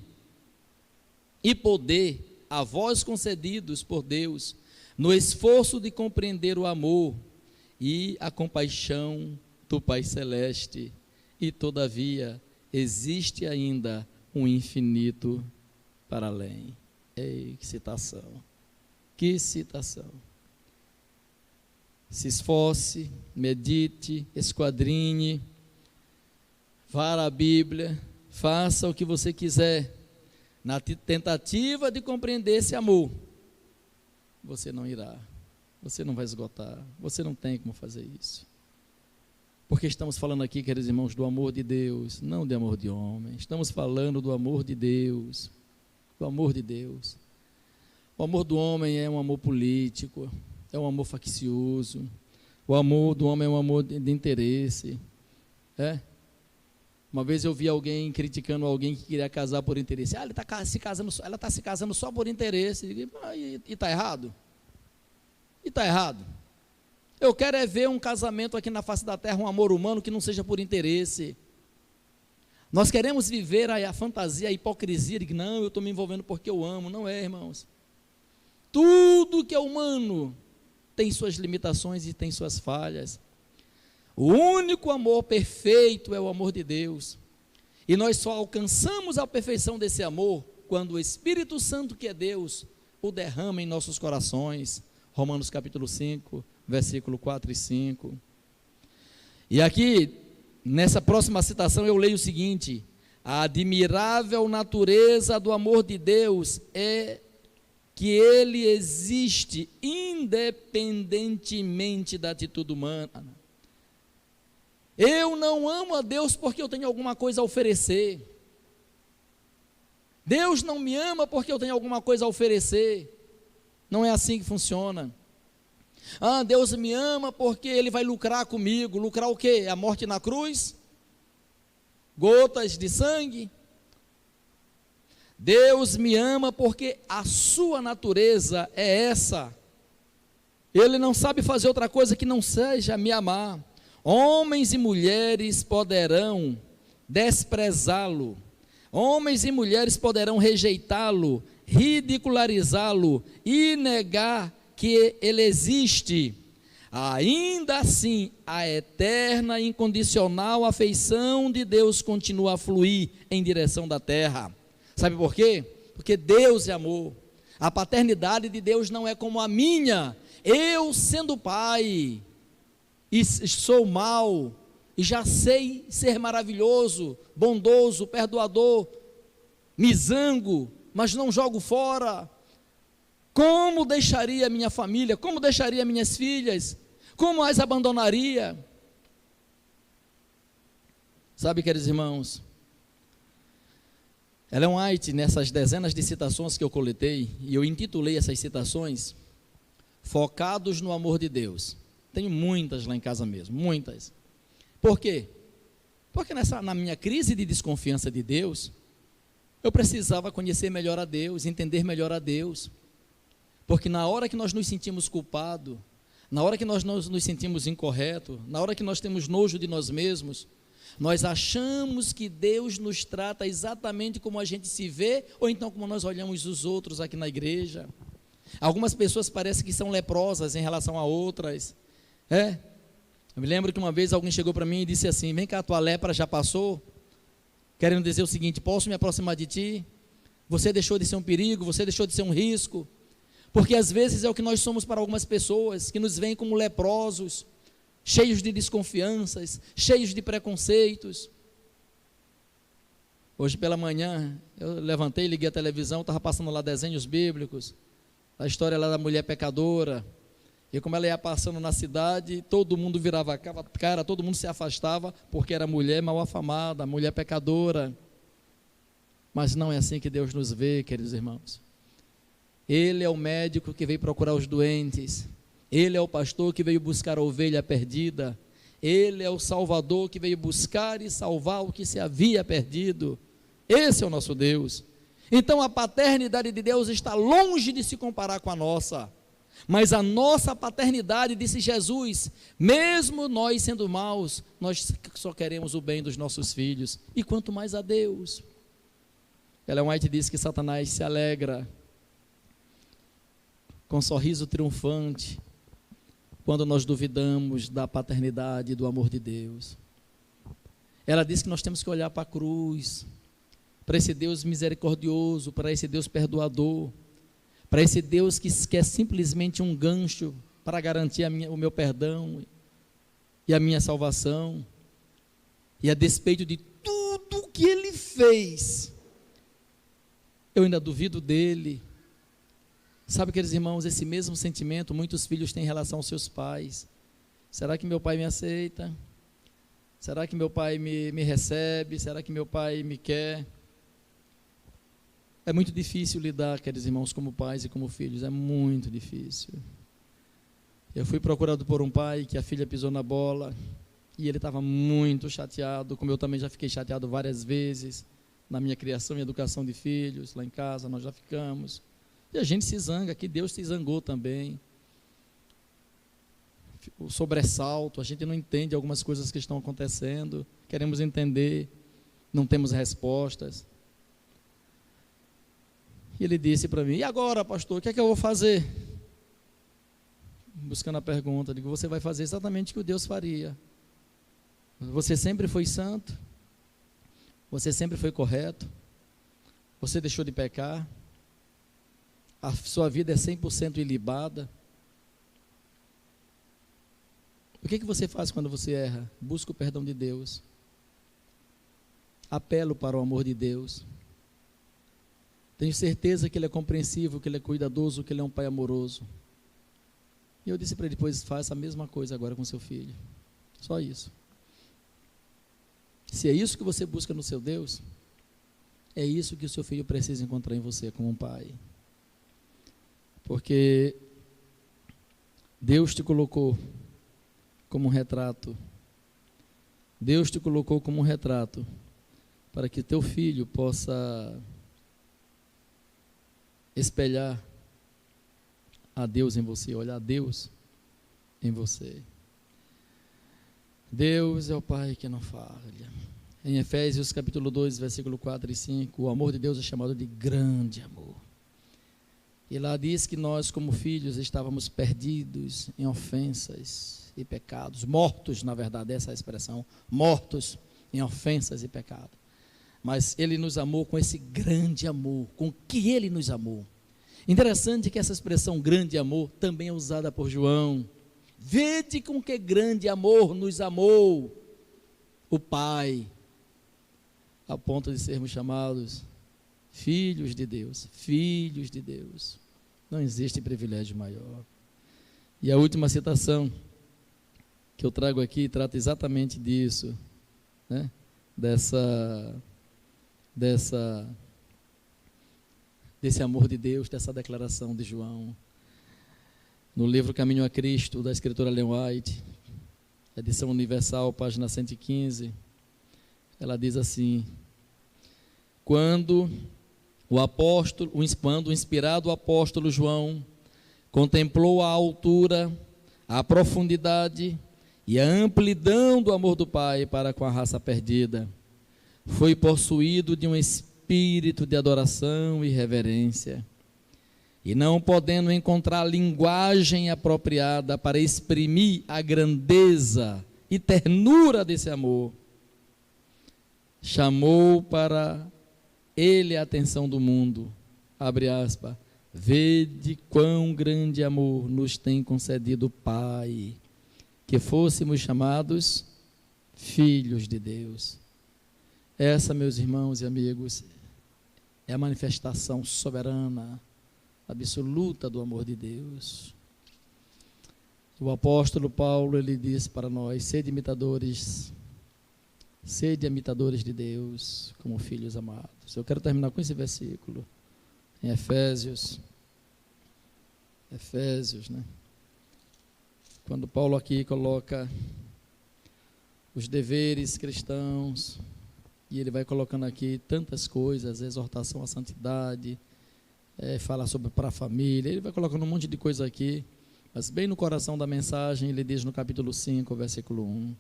e poder a vós concedidos por Deus, no esforço de compreender o amor e a compaixão do Pai Celeste, e todavia existe ainda um infinito para além. Ei, que citação! Que citação! Se esforce, medite, esquadrinhe, vá à Bíblia, faça o que você quiser, na tentativa de compreender esse amor, você não irá, você não vai esgotar, você não tem como fazer isso. Porque estamos falando aqui, queridos irmãos, do amor de Deus, não de amor de homem. Estamos falando do amor de Deus, do amor de Deus. O amor do homem é um amor político, é um amor faccioso. O amor do homem é um amor de interesse. Uma vez eu vi alguém criticando alguém que queria casar por interesse. Ela está se casando só por interesse. E está errado? E está errado? Eu quero é ver um casamento aqui na face da terra, um amor humano que não seja por interesse. Nós queremos viver a fantasia, a hipocrisia de que não, eu estou me envolvendo porque eu amo. Não é, irmãos. Tudo que é humano tem suas limitações e tem suas falhas. O único amor perfeito é o amor de Deus. E nós só alcançamos a perfeição desse amor quando o Espírito Santo, que é Deus, o derrama em nossos corações. Romanos capítulo 5, versículo 4 e 5. E aqui, nessa próxima citação, eu leio o seguinte: a admirável natureza do amor de Deus é que ele existe independentemente da atitude humana. Eu não amo a Deus porque eu tenho alguma coisa a oferecer. Deus não me ama porque eu tenho alguma coisa a oferecer. Não é assim que funciona. Deus me ama porque Ele vai lucrar comigo. Lucrar o quê? A morte na cruz? Gotas de sangue? Deus me ama porque a sua natureza é essa. Ele não sabe fazer outra coisa que não seja me amar. Homens e mulheres poderão desprezá-lo. Homens e mulheres poderão rejeitá-lo, ridicularizá-lo e negar que ele existe. Ainda assim, a eterna e incondicional afeição de Deus continua a fluir em direção da terra. Sabe por quê? Porque Deus é amor. A paternidade de Deus não é como a minha. Eu, sendo pai, e sou mau, e já sei ser maravilhoso, bondoso, perdoador, me zango, mas não jogo fora, como deixaria minha família, como deixaria minhas filhas, como as abandonaria? Sabe, queridos irmãos, Ellen White, nessas dezenas de citações que eu coletei, e eu intitulei essas citações, Focados no Amor de Deus. Tenho muitas lá em casa mesmo, muitas. Por quê? Porque na minha crise de desconfiança de Deus, eu precisava conhecer melhor a Deus, entender melhor a Deus. Porque na hora que nós nos sentimos culpados, na hora que nós nos sentimos incorretos, na hora que nós temos nojo de nós mesmos, nós achamos que Deus nos trata exatamente como a gente se vê, ou então como nós olhamos os outros aqui na igreja. Algumas pessoas parecem que são leprosas em relação a outras. Eu me lembro que uma vez alguém chegou para mim e disse assim: vem cá, tua lepra já passou? Querendo dizer o seguinte: posso me aproximar de ti? Você deixou de ser um perigo, você deixou de ser um risco. Porque às vezes é o que nós somos para algumas pessoas, que nos veem como leprosos, cheios de desconfianças, cheios de preconceitos. Hoje pela manhã, eu levantei, liguei a televisão, estava passando lá desenhos bíblicos, a história lá da mulher pecadora, e como ela ia passando na cidade, todo mundo virava a cara, todo mundo se afastava, porque era mulher mal afamada, mulher pecadora. Mas não é assim que Deus nos vê, queridos irmãos. Ele é o médico que veio procurar os doentes, Ele é o pastor que veio buscar a ovelha perdida, Ele é o salvador que veio buscar e salvar o que se havia perdido. Esse é o nosso Deus. Então a paternidade de Deus está longe de se comparar com a nossa, mas a nossa paternidade, disse Jesus, mesmo nós sendo maus, nós só queremos o bem dos nossos filhos, e quanto mais a Deus. Ellen White disse que Satanás se alegra com um sorriso triunfante quando nós duvidamos da paternidade e do amor de Deus. Ela diz que nós temos que olhar para a cruz, para esse Deus misericordioso, para esse Deus perdoador, para esse Deus que quer simplesmente um gancho para garantir o meu perdão e a minha salvação. E a despeito de tudo que Ele fez, eu ainda duvido dEle. Sabe, queridos irmãos, esse mesmo sentimento muitos filhos têm em relação aos seus pais. Será que meu pai me aceita? Será que meu pai me recebe? Será que meu pai me quer? É muito difícil lidar, queridos irmãos, como pais e como filhos, é muito difícil. Eu fui procurado por um pai que a filha pisou na bola, e ele estava muito chateado, como eu também já fiquei chateado várias vezes, na minha criação e educação de filhos, lá em casa nós já ficamos. E a gente se zanga, que Deus se zangou também. O sobressalto, a gente não entende algumas coisas que estão acontecendo, queremos entender, não temos respostas. E ele disse para mim: e agora, pastor, o que é que eu vou fazer? Buscando a pergunta, digo: você vai fazer exatamente o que Deus faria. Você sempre foi santo, você sempre foi correto, você deixou de pecar, a sua vida é 100% ilibada. O que você faz quando você erra? Busca o perdão de Deus, apelo para o amor de Deus. Tenho certeza que Ele é compreensivo, que Ele é cuidadoso, que Ele é um pai amoroso. E eu disse para ele: depois faça a mesma coisa agora com seu filho. Só isso. Se é isso que você busca no seu Deus, é isso que o seu filho precisa encontrar em você como um pai. Porque Deus te colocou como um retrato. Deus te colocou como um retrato para que teu filho possa espelhar a Deus em você, olhar a Deus em você. Deus é o Pai que não falha. Em Efésios capítulo 2, versículo 4 e 5, o amor de Deus é chamado de grande amor. E lá diz que nós, como filhos, estávamos perdidos em ofensas e pecados, mortos, na verdade, essa é a expressão, mortos em ofensas e pecados. Mas Ele nos amou com esse grande amor, com que Ele nos amou. Interessante que essa expressão grande amor também é usada por João. Vede com que grande amor nos amou o Pai, a ponto de sermos chamados filhos de Deus, filhos de Deus. Não existe privilégio maior. E a última citação que eu trago aqui trata exatamente disso, né? Desse amor de Deus, dessa declaração de João. No livro Caminho a Cristo, da escritora Ellen White, edição universal, página 115, ela diz assim: quando o inspirado apóstolo João contemplou a altura, a profundidade e a amplidão do amor do Pai para com a raça perdida, foi possuído de um espírito de adoração e reverência, e não podendo encontrar linguagem apropriada para exprimir a grandeza e ternura desse amor, chamou para ele a atenção do mundo, abre aspas, vede quão grande amor nos tem concedido o Pai, que fôssemos chamados filhos de Deus. Essa, meus irmãos e amigos, é a manifestação soberana, absoluta do amor de Deus. O apóstolo Paulo, ele diz para nós: sede imitadores de Deus, como filhos amados. Eu quero terminar com esse versículo, em Efésios, né? Quando Paulo aqui coloca os deveres cristãos, e ele vai colocando aqui tantas coisas, exortação à santidade, fala sobre para a família, ele vai colocando um monte de coisa aqui, mas bem no coração da mensagem, ele diz no capítulo 5, versículo 1,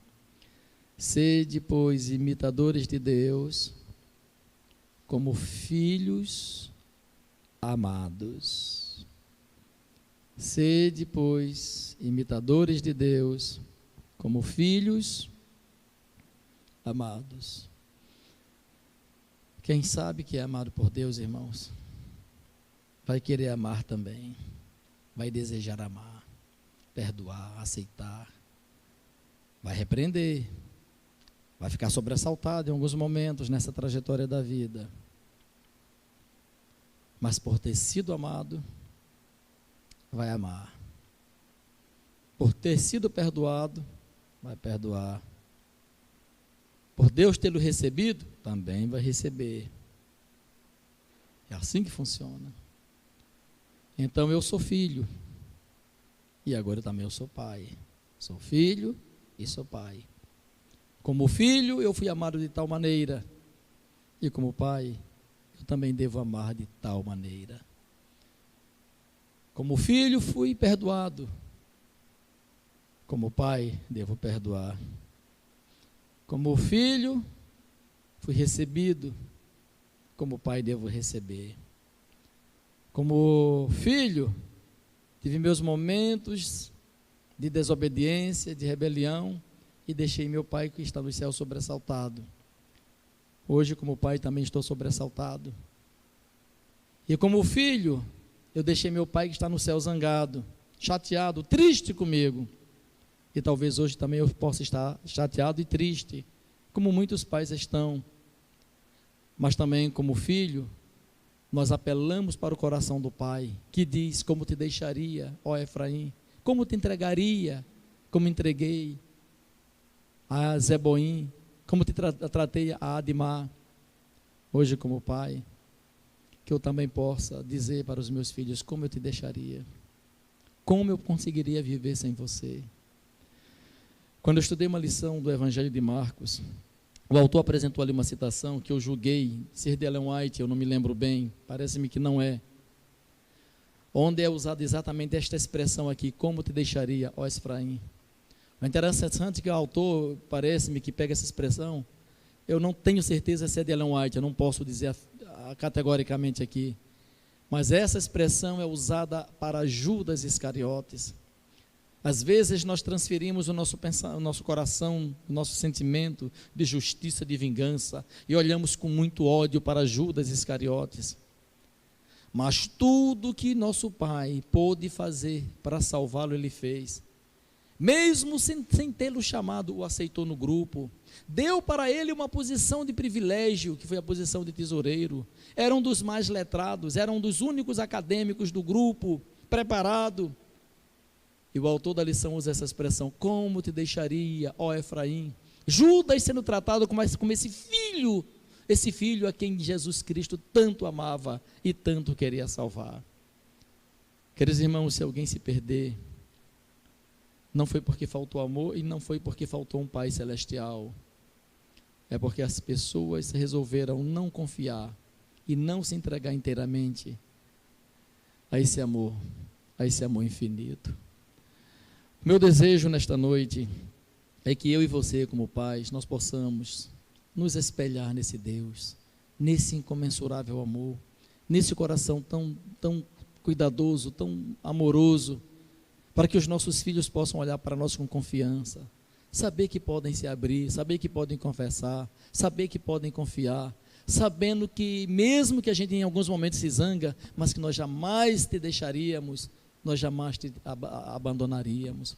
sede, pois, imitadores de Deus, como filhos amados. Sede, pois, imitadores de Deus, como filhos amados. Quem sabe que é amado por Deus, irmãos, vai querer amar também, vai desejar amar, perdoar, aceitar, vai repreender, vai ficar sobressaltado em alguns momentos nessa trajetória da vida, mas por ter sido amado, vai amar. Por ter sido perdoado, vai perdoar. Por Deus tê-lo recebido, também vai receber. É assim que funciona. Então eu sou filho, e agora também eu sou pai. Sou filho e sou pai. Como filho, eu fui amado de tal maneira, e como pai, eu também devo amar de tal maneira. Como filho, fui perdoado. Como pai, devo perdoar. Como filho, fui recebido. Como pai, devo receber. Como filho, tive meus momentos de desobediência, de rebelião, e deixei meu pai que está no céu sobressaltado. Hoje, como pai, também estou sobressaltado. E como filho, eu deixei meu pai que está no céu zangado, chateado, triste comigo. E talvez hoje também eu possa estar chateado e triste, como muitos pais estão. Mas também, como filho, nós apelamos para o coração do Pai, que diz: como te deixaria, ó Efraim? Como te entregaria, como entreguei a Zeboim? Como te tratei a Adimá? Hoje, como pai, que eu também possa dizer para os meus filhos: como eu te deixaria? Como eu conseguiria viver sem você? Quando eu estudei uma lição do Evangelho de Marcos, o autor apresentou ali uma citação que eu julguei ser de Ellen White, eu não me lembro bem, parece-me que não é, onde é usada exatamente esta expressão aqui: como te deixaria, ó Efraim? O interessante é que o autor, parece-me que pega essa expressão, eu não tenho certeza se é de Ellen White, eu não posso dizer categoricamente aqui, mas essa expressão é usada para Judas Iscariotes. Às vezes nós transferimos o nosso coração, o nosso sentimento de justiça, de vingança, e olhamos com muito ódio para Judas Iscariotes. Mas tudo que nosso Pai pôde fazer para salvá-lo, Ele fez. mesmo sem tê-lo chamado, o aceitou no grupo, deu para ele uma posição de privilégio, que foi a posição de tesoureiro, era um dos mais letrados, era um dos únicos acadêmicos do grupo, preparado. E o autor da lição usa essa expressão: como te deixaria, ó Efraim? Judas sendo tratado como esse filho a quem Jesus Cristo tanto amava e tanto queria salvar. Queridos irmãos, se alguém se perder, não foi porque faltou amor e não foi porque faltou um Pai Celestial, é porque as pessoas resolveram não confiar e não se entregar inteiramente a esse amor infinito. Meu desejo nesta noite é que eu e você, como pais, nós possamos nos espelhar nesse Deus, nesse incomensurável amor, nesse coração tão cuidadoso, tão amoroso, para que os nossos filhos possam olhar para nós com confiança, saber que podem se abrir, saber que podem confessar, saber que podem confiar, sabendo que mesmo que a gente em alguns momentos se zanga, mas que nós jamais te deixaríamos, nós jamais te abandonaríamos.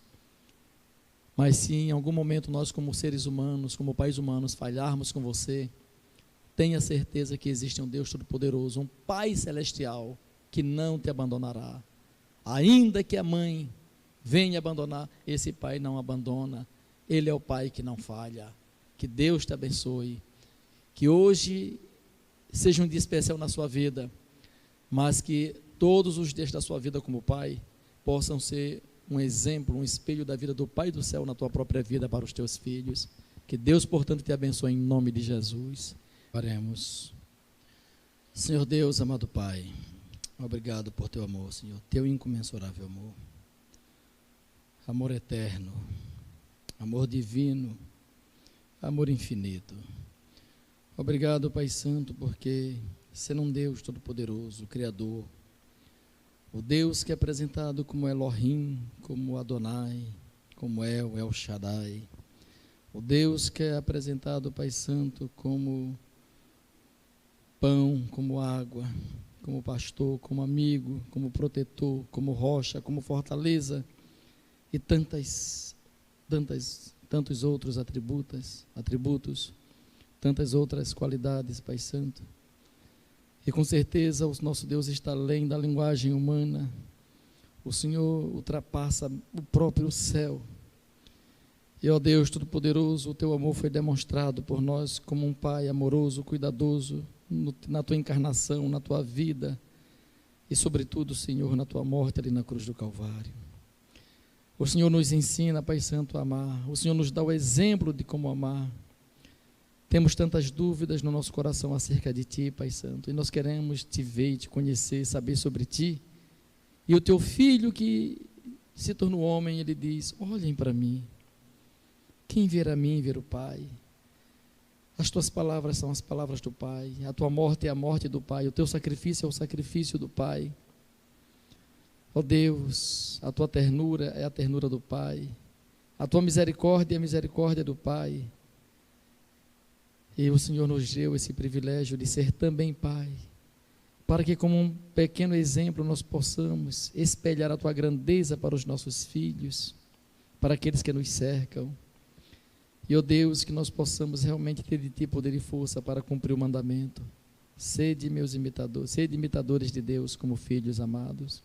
Mas se em algum momento nós, como seres humanos, como pais humanos, falharmos com você, tenha certeza que existe um Deus Todo-Poderoso, um Pai Celestial, que não te abandonará. Ainda que a mãe venha abandonar, esse Pai não abandona. Ele é o Pai que não falha. Que Deus te abençoe. Que hoje seja um dia especial na sua vida, mas que todos os dias da sua vida como pai possam ser um exemplo, um espelho da vida do Pai do céu na tua própria vida para os teus filhos. Que Deus, portanto, te abençoe em nome de Jesus. Oremos. Senhor Deus, amado Pai, obrigado por teu amor, Senhor, teu incomensurável amor, amor eterno, amor divino, amor infinito. Obrigado, Pai Santo, porque sendo um Deus todo-poderoso, Criador, o Deus que é apresentado como Elohim, como Adonai, como El Shaddai, o Deus que é apresentado, Pai Santo, como pão, como água, como pastor, como amigo, como protetor, como rocha, como fortaleza e tantos outros atributos, tantas outras qualidades, Pai Santo. E com certeza o nosso Deus está além da linguagem humana. O Senhor ultrapassa o próprio céu. E, ó Deus Todo-Poderoso, o teu amor foi demonstrado por nós como um Pai amoroso, cuidadoso, na tua encarnação, na tua vida e, sobretudo, Senhor, na tua morte ali na cruz do Calvário. O Senhor nos ensina, Pai Santo, a amar. O Senhor nos dá o exemplo de como amar. Temos tantas dúvidas no nosso coração acerca de Ti, Pai Santo, e nós queremos Te ver, Te conhecer, saber sobre Ti. E o Teu Filho que se tornou homem, Ele diz: olhem para mim. Quem ver a mim, ver o Pai. As Tuas palavras são as palavras do Pai. A Tua morte é a morte do Pai. O Teu sacrifício é o sacrifício do Pai. Ó Deus, a Tua ternura é a ternura do Pai. A Tua misericórdia é a misericórdia do Pai. E o Senhor nos deu esse privilégio de ser também Pai, para que como um pequeno exemplo nós possamos espelhar a Tua grandeza para os nossos filhos, para aqueles que nos cercam. E, ó Deus, que nós possamos realmente ter de Ti poder e força para cumprir o mandamento. Sede meus imitadores, sede imitadores de Deus como filhos amados.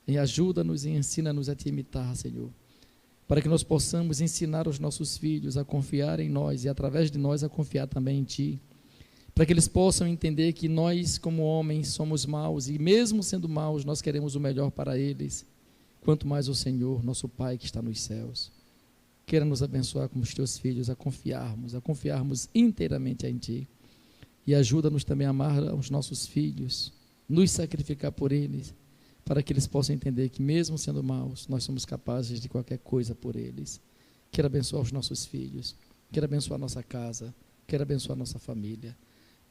E ajuda-nos e ensina-nos a Te imitar, Senhor, para que nós possamos ensinar os nossos filhos a confiar em nós e através de nós a confiar também em Ti, para que eles possam entender que nós como homens somos maus e mesmo sendo maus nós queremos o melhor para eles, quanto mais o Senhor, nosso Pai que está nos céus. Queira nos abençoar como os Teus filhos a confiarmos inteiramente em Ti, e ajuda-nos também a amar os nossos filhos, nos sacrificar por eles, para que eles possam entender que mesmo sendo maus, nós somos capazes de qualquer coisa por eles. Quero abençoar os nossos filhos, quero abençoar nossa casa, quero abençoar nossa família.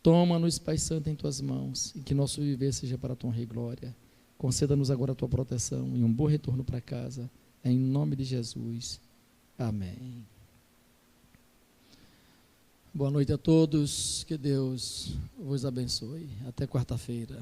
Toma-nos, Pai Santo, em Tuas mãos, e que nosso viver seja para a Tua honra e glória. Conceda-nos agora a Tua proteção e um bom retorno para casa, em nome de Jesus. Amém. Boa noite a todos, que Deus vos abençoe. Até quarta-feira.